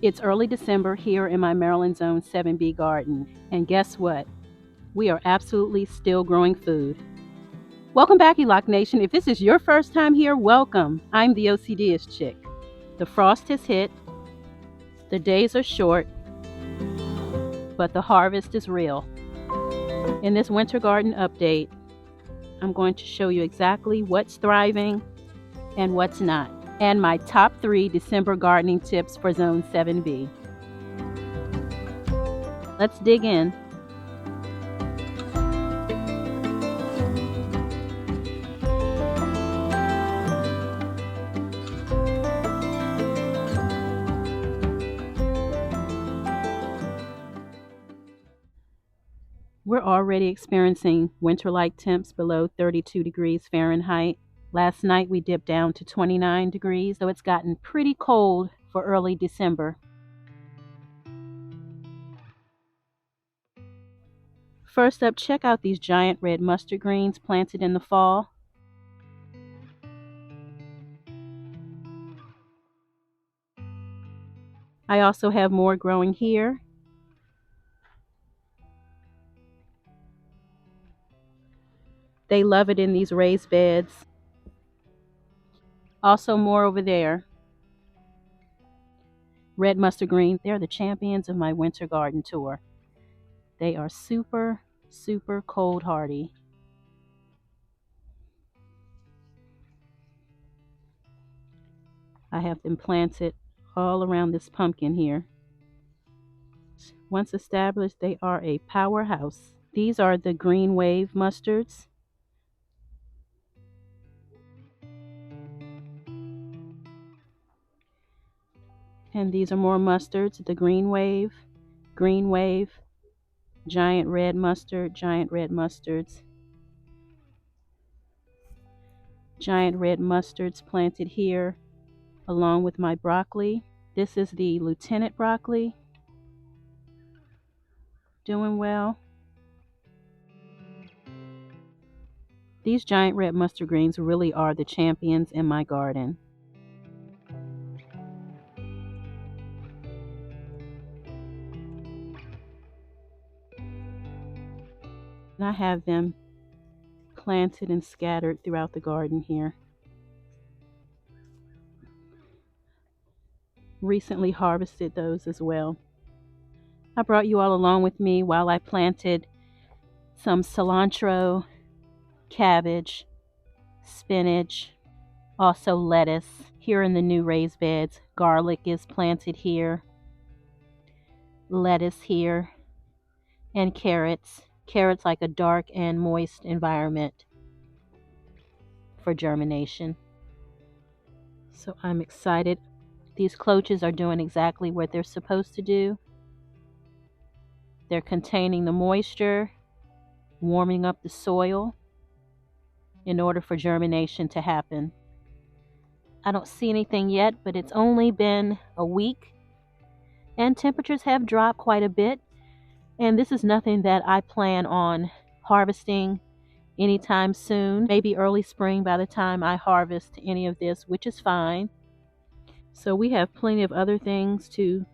It's early December here in my Maryland Zone 7B garden, and guess what? We are absolutely still growing food. Welcome back, Eloc Nation. If this is your first time here, welcome. I'm the OCDist chick. The frost has hit, the days are short, but the harvest is real. In this winter garden update, I'm going to show you exactly what's thriving and what's not, and my top 3 December gardening tips for Zone 7B. Let's dig in. We're already experiencing winter-like temps below 32 degrees Fahrenheit. Last night we dipped down to 29 degrees, so it's gotten pretty cold for early December. First up, check out these giant red mustard greens planted in the fall. I also have more growing here. They love it in these raised beds. Also more over there. Red mustard green, they're the champions of my winter garden tour. They are super, super cold hardy. I have them planted all around this pumpkin here. Once established, they are a powerhouse. These are the green wave mustards. And these are more mustards, the green wave, giant red mustard, giant red mustards. Giant red mustards planted here along with my broccoli. This is the lieutenant broccoli. Doing well. These giant red mustard greens really are the champions in my garden. And I have them planted and scattered throughout the garden here. Recently harvested those as well. I brought you all along with me while I planted some cilantro, cabbage, spinach, also lettuce. Here in the new raised beds, garlic is planted here, lettuce here, and carrots. Carrots like a dark and moist environment for germination. So I'm excited. These cloches are doing exactly what they're supposed to do. They're containing the moisture, warming up the soil in order for germination to happen. I don't see anything yet, but it's only been a week and temperatures have dropped quite a bit. And this is nothing that I plan on harvesting anytime soon. Maybe early spring by the time I harvest any of this, which is fine. So we have plenty of other things to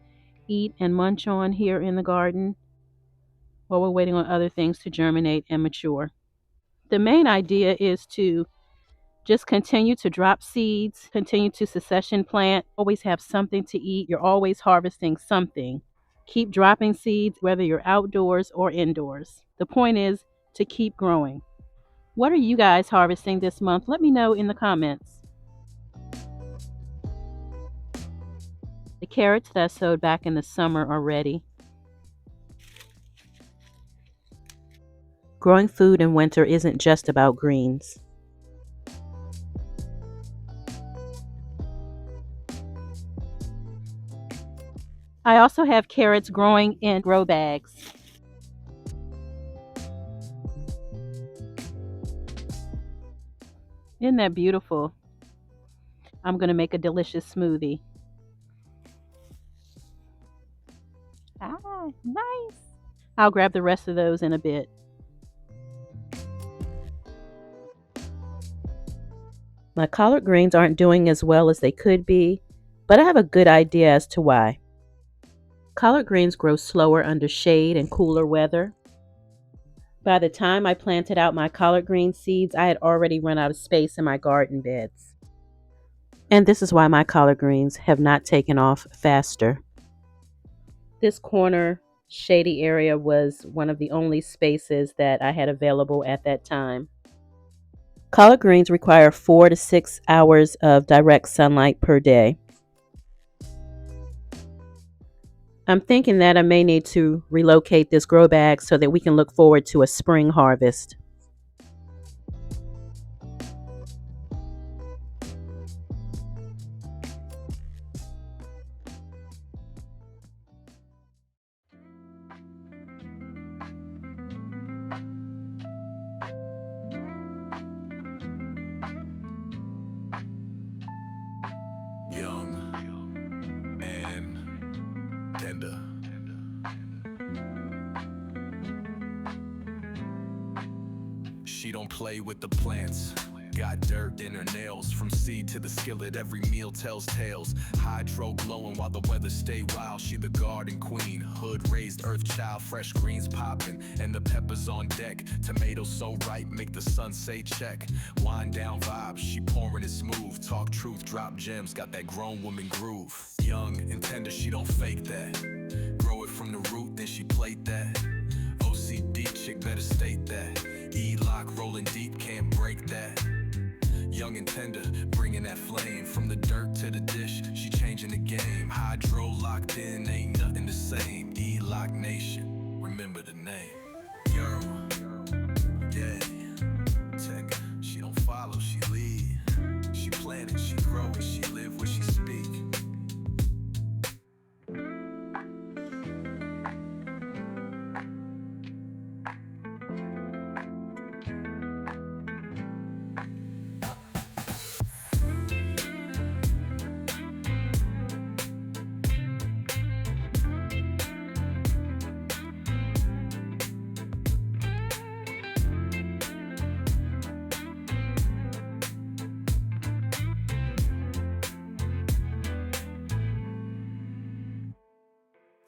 eat and munch on here in the garden while we're waiting on other things to germinate and mature. The main idea is to just continue to drop seeds, continue to succession plant, always have something to eat. You're always harvesting something. Keep dropping seeds, whether you're outdoors or indoors. The point is to keep growing. What are you guys harvesting this month? Let me know in the comments. The carrots that I sowed back in the summer are ready. Growing food in winter isn't just about greens. I also have carrots growing in grow bags. Isn't that beautiful? I'm going to make a delicious smoothie. Ah, nice. I'll grab the rest of those in a bit. My collard greens aren't doing as well as they could be, but I have a good idea as to why. Collard greens grow slower under shade and cooler weather. By the time I planted out my collard green seeds, I had already run out of space in my garden beds. And this is why my collard greens have not taken off faster. This corner shady area was one of the only spaces that I had available at that time. Collard greens require 4 to 6 hours of direct sunlight per day. I'm thinking that I may need to relocate this grow bag so that we can look forward to a spring harvest. Young and tender. She don't play with the plants. Got dirt in her nails. From seed to the skillet, every meal tells tales. Hydro glowing while the weather stay wild. She the garden queen, hood raised earth child. Fresh greens popping and the peppers on deck. Tomatoes so ripe, make the sun say check. Wind down vibes, she pouring it smooth. Talk truth, drop gems, got that grown woman groove. Young and tender, she don't fake that. Grow it from the root, then she plate that. OCD chick, better state that. E-lock rolling deep, can't break that. Young and tender, bringing that flame. From the dirt to the dish, she changing the game. Hydro locked in, ain't nothing the same. E-lock nation, remember the name. Yo, yeah, tech. She don't follow, she lead. She plant it, she grow it, she live what she speak.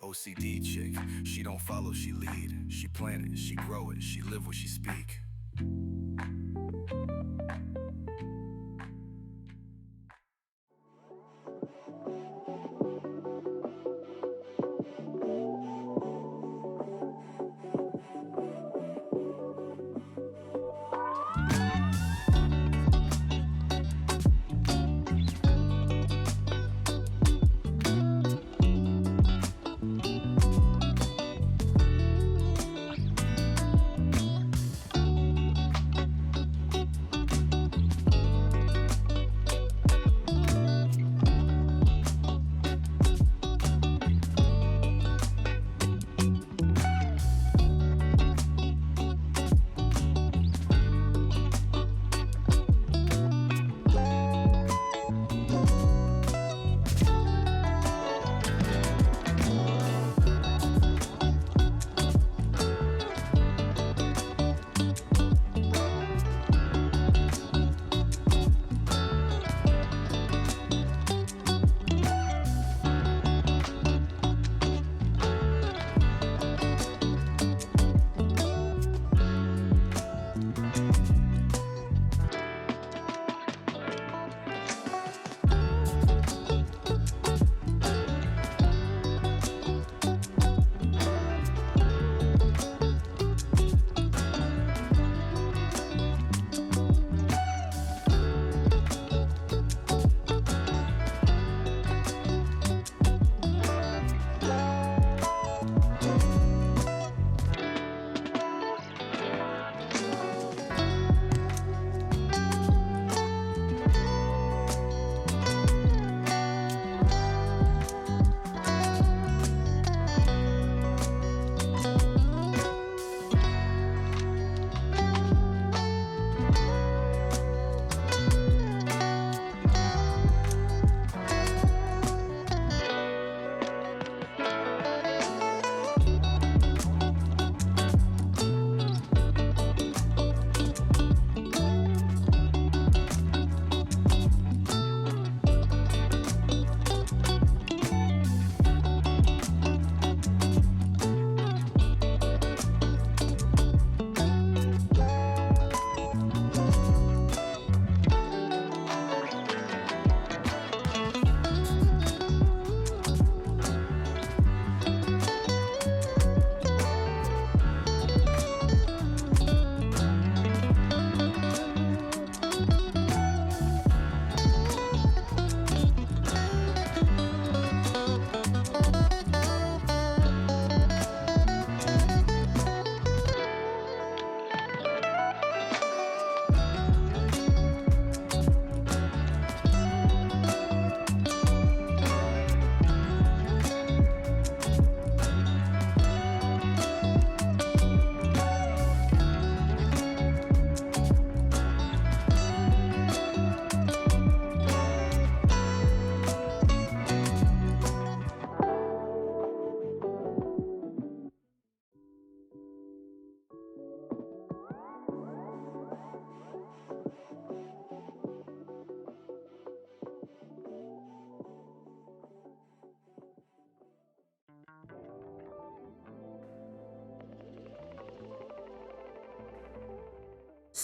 OCD chick, she don't follow, she lead. She plant it, she grow it, she live what she speak.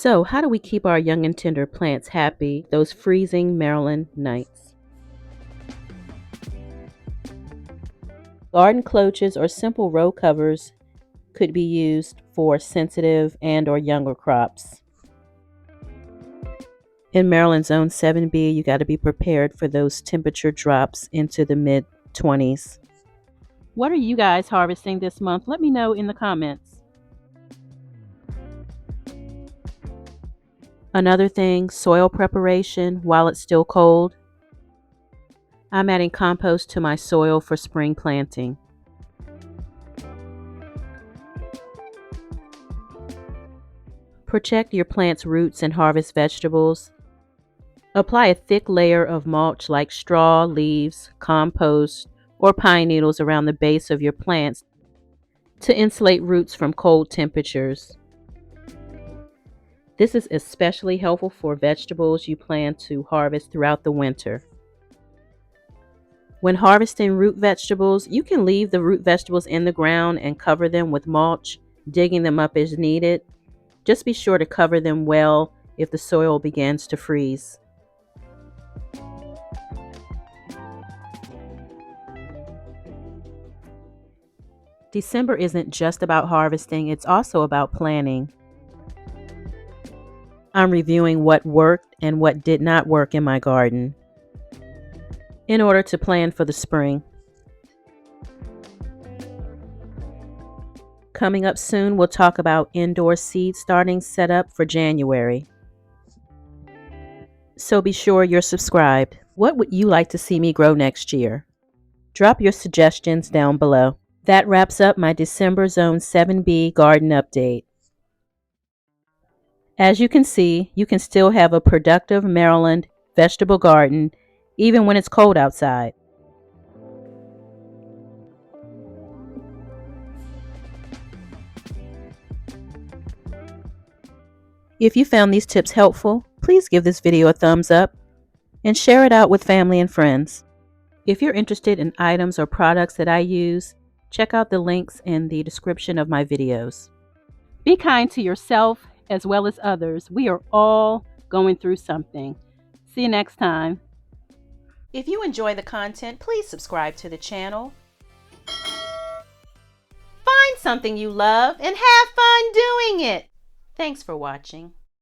So, how do we keep our young and tender plants happy those freezing Maryland nights? Garden cloches or simple row covers could be used for sensitive and or younger crops. In Maryland Zone 7B, you got to be prepared for those temperature drops into the mid 20s. What are you guys harvesting this month? Let me know in the comments. Another thing, soil preparation while it's still cold. I'm adding compost to my soil for spring planting. Protect your plant's roots and harvest vegetables. Apply a thick layer of mulch like straw, leaves, compost, or pine needles around the base of your plants to insulate roots from cold temperatures. This is especially helpful for vegetables you plan to harvest throughout the winter. When harvesting root vegetables, you can leave the root vegetables in the ground and cover them with mulch, digging them up as needed. Just be sure to cover them well if the soil begins to freeze. December isn't just about harvesting, it's also about planning. I'm reviewing what worked and what did not work in my garden in order to plan for the spring. Coming up soon, we'll talk about indoor seed starting setup for January. So be sure you're subscribed. What would you like to see me grow next year? Drop your suggestions down below. That wraps up my December Zone 7B garden update. As you can see, you can still have a productive Maryland vegetable garden even when it's cold outside. If you found these tips helpful, please give this video a thumbs up and share it out with family and friends. If you're interested in items or products that I use, check out the links in the description of my videos. Be kind to yourself as well as others. We are all going through something. See you next time. If you enjoy the content, please subscribe to the channel. Find something you love and have fun doing it. Thanks for watching.